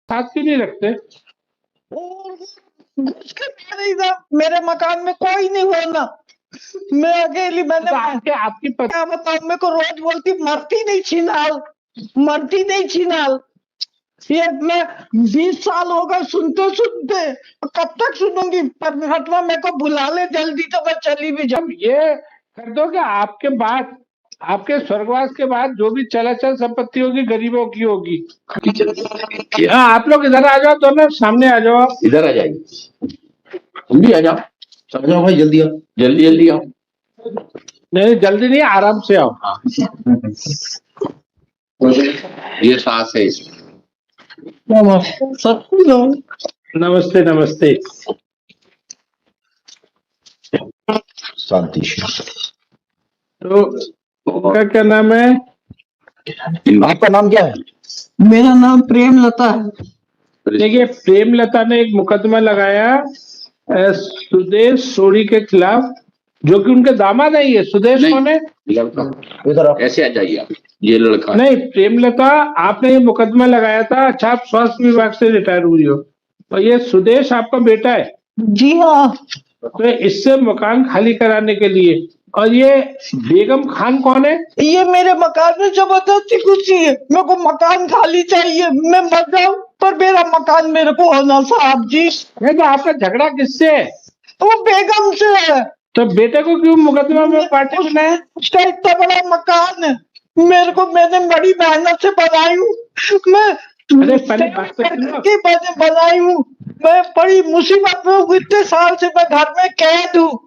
साथ क्यों नहीं रखते? मेरे मकान में कोई नहीं होना, मैं अकेली। मैंने तो आपकी क्या बताऊं, मेरे को रोज बोलती मरती नहीं छिनाल, मरती नहीं छिनाल। ये मैं 20 साल हो गए सुनते सुनते, कब तक सुनूंगी? परमात्मा मेरे को बुला ले जल्दी तो मैं चली भी जाऊं। ये कर दो कि आपके बाद, आपके स्वर्गवास के बाद जो भी चलाचल संपत्ति होगी गरीबों की होगी। हाँ, आप लोग इधर आ जाओ, दोनों सामने आ जाओ। आप इधर आ जाइए, तुम भी आ जाओ, सब जाओ भाई, जल्दी आओ, जल्दी जल्दी आओ। नहीं, जल्दी नहीं, आराम से आओ। ये सास है इसमें। नमस्ते नमस्ते। शांति। तो उनका क्या नाम है? आपका नाम क्या है? मेरा नाम प्रेमलता है। देखिए, प्रेमलता ने एक मुकदमा लगाया सुदेश सोढ़ी के खिलाफ, जो कि उनके दामाद है। ये सुदेश कौन है? इधर ऐसे आ जाइए आप, ये लड़का नहीं, प्रेमलता, आपने ये मुकदमा लगाया था। अच्छा, आप स्वास्थ्य विभाग से रिटायर हुई हो, तो ये सुदेश आपका बेटा है? जी हाँ। तो इससे मकान खाली कराने के लिए। और ये बेगम खान कौन है? ये मेरे मकान में जबरदस्ती घुसी है, मेरे को मकान खाली चाहिए, मैं मर जाऊं पर मेरा मकान मेरे को होना साहब जी। नहीं, तो आपका झगड़ा किससे है? वो बेगम से है। तो बेटे को क्यों मुकदमा में पार्टी बनाया? उसका इतना बड़ा मकान है, मेरे को, मैंने बड़ी मेहनत से बनाई हूँ, मैं अरे पहले बात तो सुनो। बनाई हूँ, मैं बड़ी मुसीबत में हूँ, इतने साल से मैं घर में कैद हूँ,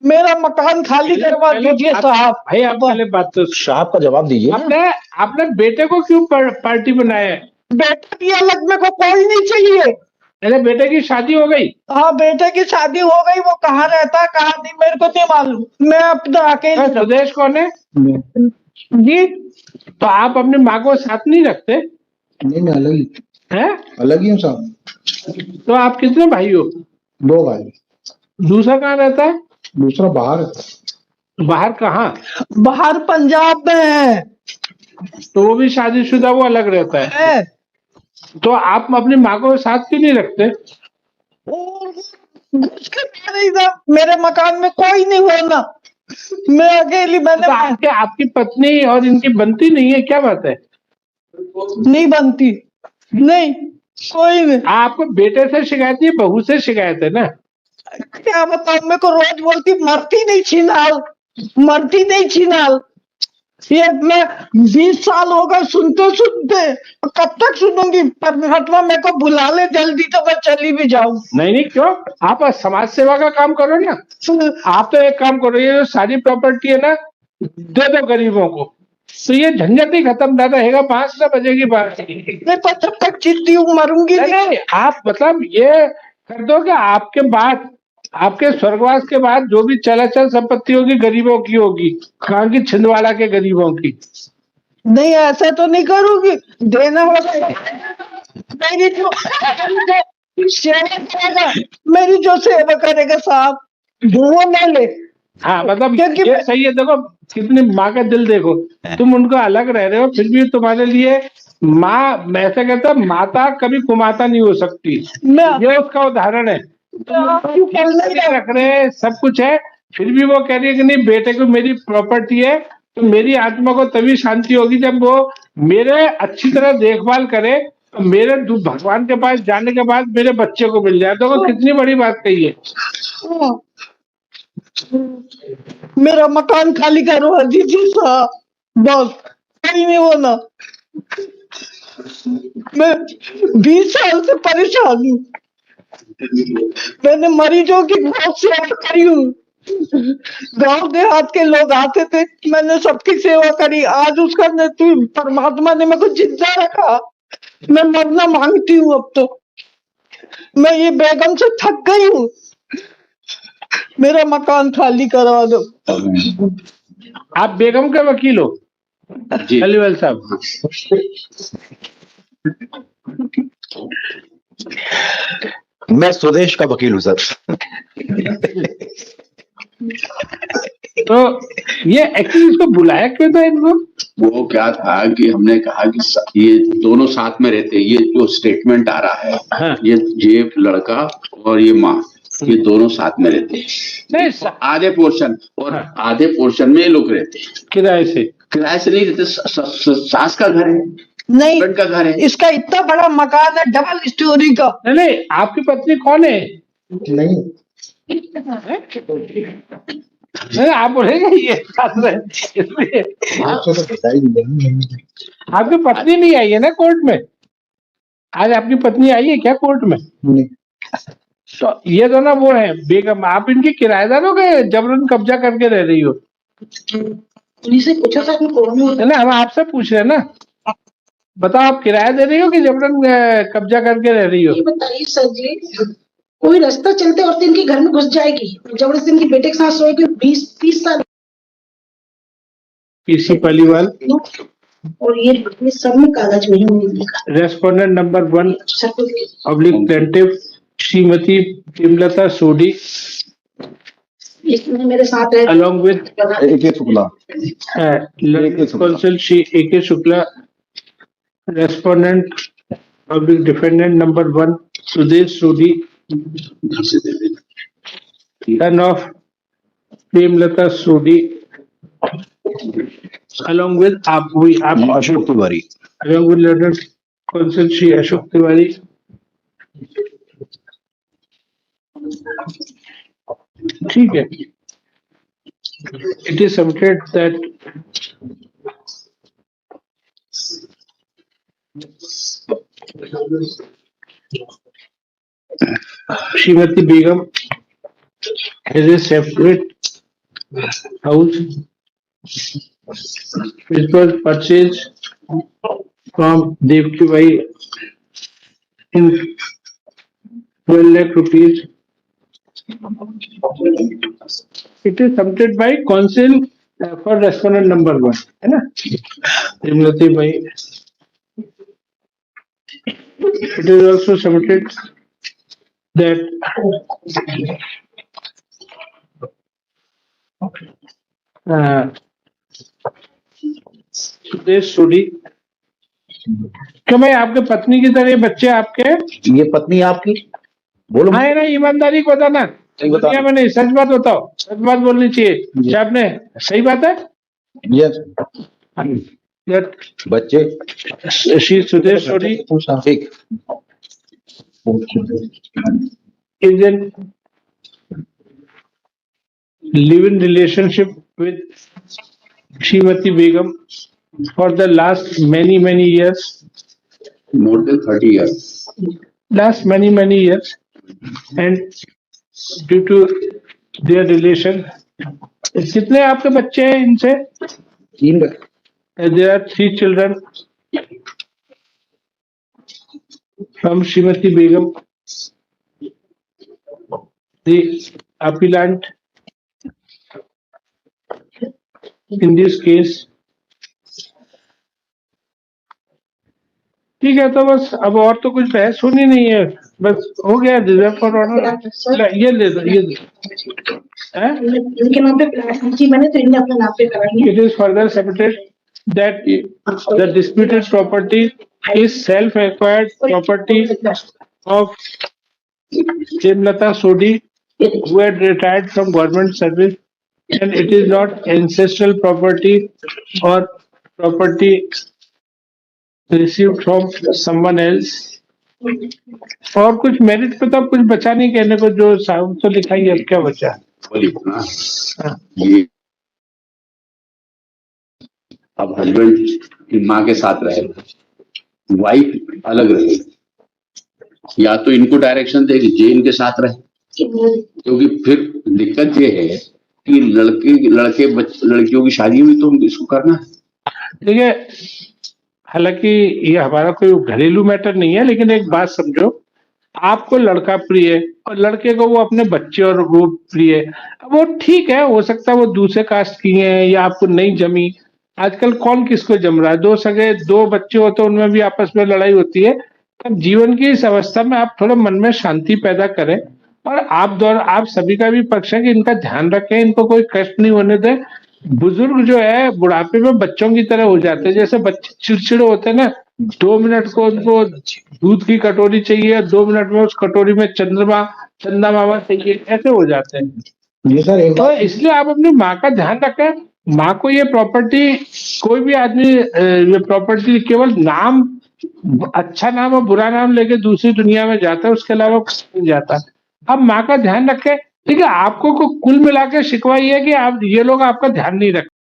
मेरा मकान खाली करवा दीजिए साहब। भाई, आप पहले बात तो साहब का जवाब दीजिए। आपने बेटे को क्यों पार्टी बनाया है? बेटे की अलग मेरे को कोई नहीं चाहिए। अरे बेटे की शादी हो गई? हाँ, बेटे की शादी हो गई, वो कहाँ रहता है कहाँ नहीं मेरे को नहीं मालूम, मैं अपना अकेले। सुदेश कौन है जी? तो आप अपनी माँ को साथ नहीं रखते? नहीं, अलग ही है, अलग ही हूँ साहब। तो आप कितने भाई हो? 2 भाई। दूसरा कहाँ रहता है? दूसरा बाहर है। बाहर कहाँ? बाहर पंजाब में है। तो वो भी शादीशुदा, वो अलग रहता है। तो आप अपनी माँ को साथ क्यों नहीं रखते? मेरे मकान में कोई नहीं होना, मैं अकेली। मैंने तो आपकी पत्नी और इनकी बनती नहीं है? क्या बात है? नहीं बनती, नहीं कोई नहीं। आपको बेटे से शिकायत नहीं, बहू से शिकायत है ना? क्या बताऊं, मेरे को रोज बोलती मरती नहीं छिनाल, मरती नहीं छिनाल। ये मैं 20 साल हो गए सुनते सुनते, कब तक सुनूंगी? परमात्मा मेरे को बुला ले जल्दी तो मैं चली भी जाऊं। नहीं, क्यों? आप समाज सेवा का काम करो ना। आप तो एक काम करो, ये जो सारी प्रॉपर्टी है ना, दे दो गरीबों को, तो ये झंझट ही खत्म ना रहेगा। 5 बजे की बात मैं तो जब तक जिंदी हूँ मरूंगी नहीं। आप मतलब ये कर दो कि आपके बाद, आपके स्वर्गवास के बाद जो भी चलाचल संपत्ति होगी गरीबों की होगी, कहाँ की? छिंदवाड़ा के गरीबों की। नहीं, ऐसा तो नहीं करूंगी, देना होगा। मेरी जो सेवा करेगा, मेरी जो सेवा करेगा साहब, वो न ले। हाँ, मतलब ये सही है। देखो कितनी माँ का दिल देखो, तुम उनको अलग रह रहे हो, फिर भी तुम्हारे लिए माँ, मैं ऐसा कहता हूँ, माता कभी कुमाता नहीं हो सकती। ये उसका उदाहरण है। रख रहे हैं, सब कुछ है, फिर भी वो कह रही है कि नहीं, बेटे को मेरी प्रॉपर्टी है। तो मेरी आत्मा को तभी शांति होगी जब वो मेरे अच्छी तरह देखभाल करे, तो मेरे भगवान के पास जाने के बाद मेरे बच्चे को मिल जाए। तो वो कितनी बड़ी बात कही है। मेरा मकान खाली करवा दीजिए साहब, बस, कहीं नहीं होना। मैं 20 साल से परेशान हूँ, मैंने मरीजों की बहुत सेवा करी हूँ। गांव देहात के लोग आते थे, मैंने सबकी सेवा करी। आज उसका परमात्मा ने मेरे को जिंदा रखा, मैं मरना मांगती हूँ अब तो। मैं ये बेगम से थक गई हूँ, मेरा मकान खाली करवा दो। आप बेगम के वकील हो? जी अलीवाल साहब। मैं सुदेश का वकील हूँ सर। तो ये एक्चुअली इसको बुलाया क्यों था इनको? वो क्या था कि हमने कहा कि ये दोनों साथ में रहते, ये जो स्टेटमेंट आ रहा है, हाँ। ये लड़का और ये माँ, ये दोनों साथ में रहते हैं, नहीं आधे पोर्शन, और हाँ। आधे पोर्शन में ये लोग रहते हैं, किराए से नहीं रहते। सास का घर है, नहीं, हस्बैंड का घर है। इसका इतना बड़ा मकान है, डबल स्टोरी का। नहीं नहीं, आपकी पत्नी कौन है? नहीं नहीं आप बोलेंगे ये साथ में, इसलिए आपकी पत्नी नहीं आई है ना कोर्ट में? आज आपकी पत्नी आई है क्या कोर्ट में? तो ये दोनों वो है बेगम, आप इनके किराएदार हो गए, जबरन कब्जा करके रह रही हो? पुलिस से पूछा था कि कौन है? है ना, हम आपसे पूछ रहे हैं ना, बताओ आप किराया दे रही हो कि जबरन कब्जा करके रह रही हो? ये बताइए सर जी, कोई रास्ता चलते औरत इनके घर में घुस जाएगी, जबरदस्ती इनके बेटे के साथ सोएगी, 20-30 साल पीसी पलीवाल, और ये सब में कागज में ही रेस्पोंडेंट नंबर 1 सर को ऑब्लिक प्लेंटिव श्रीमती प्रेमलता सोडी इसने मेरे साथ है along with AK Shukla counsel Shri AK Shukla, respondent oblique defendant number 1 Sudesh Sodhi, son of Premlata Sodhi, along with आप Ashok Tiwari. along with letter counsel Shri Ashok Tiwari. ठीक है, it is submitted that Srimati Begum has a separate house which was purchased from Devki Bai in 12 lakh rupees. It is submitted by counsel for respondent number 1, है ना, प्रेमलता भाई। It is also submitted that Sudesh सोडी, क्यों भाई आपके पत्नी की तरह ये बच्चे आपके? ये पत्नी आपकी? बोलो। हाँ है ना, ईमानदारी को बताना, दुनिया में नहीं, सच बात बताओ, सच बात बोलनी चाहिए। क्या आपने सही बात है? यस। बच्चे श्री सुदेश सोडी ठीक is in live-in relationship with Srimati Begum for the last many years, more than 30 years. last many years, and due to their relation, कितने आपके बच्चे हैं इनसे? 3। There are 3 children from Srimati Begum. The appellant in this case. ठीक है, तो बस अब और तो कुछ बहस होनी नहीं है, बस हो गया, रिजर्व फॉर ऑर्डर। ये ले दो, ये दो। इनके नाम पे प्लान बने तो इन्हें अपने नाम पे कराएंगे। It is further submitted that the disputed property is self-acquired property of Premlata Sodhi, who had retired from government service, and it is not ancestral property or property received from someone else. और कुछ merit पे तो कुछ बचा नहीं कहने को, जो साहब तो लिखा ही, अब क्या बचा? बोली ना, ये अब हस्बैंड की माँ के साथ रहे, वाइफ अलग रहे, या तो इनको डायरेक्शन देगी जे इनके साथ रहे, क्योंकि फिर दिक्कत ये है कि लड़कियों की शादी हुई तो इसको करना है। देखिए, हालांकि ये हमारा कोई घरेलू मैटर नहीं है, लेकिन एक बात समझो, आपको लड़का प्रिय है और लड़के को वो अपने बच्चे और वो प्रिय है, वो ठीक है, हो सकता है वो दूसरे कास्ट की है या आपको नहीं जमी। आजकल कौन किसको जम रहा है? 2 सगे 2 बच्चे हो तो उनमें भी आपस में लड़ाई होती है। तब जीवन की इस अवस्था में आप थोड़ा मन में शांति पैदा करें और आप सभी का भी पक्ष है कि इनका ध्यान रखें, इनको कोई कष्ट नहीं होने दें। बुजुर्ग जो है बुढ़ापे में बच्चों की तरह हो जाते हैं, जैसे बच्चे चिड़चिड़े होते हैं ना, 2 मिनट को उनको दूध की कटोरी चाहिए, 2 मिनट में उस कटोरी में चंदा मामा चाहिए, ऐसे हो जाते हैं। जी सर, एक तो इसलिए आप अपनी माँ का ध्यान रखें। माँ को ये प्रॉपर्टी, कोई भी आदमी ये प्रॉपर्टी केवल नाम, अच्छा नाम और बुरा नाम लेके दूसरी दुनिया में जाता है, उसके अलावा कुछ नहीं जाता। अब माँ का ध्यान रखें। ठीक है, आपको कुल मिला के शिकवा ये है कि आप ये लोग आपका ध्यान नहीं रखते।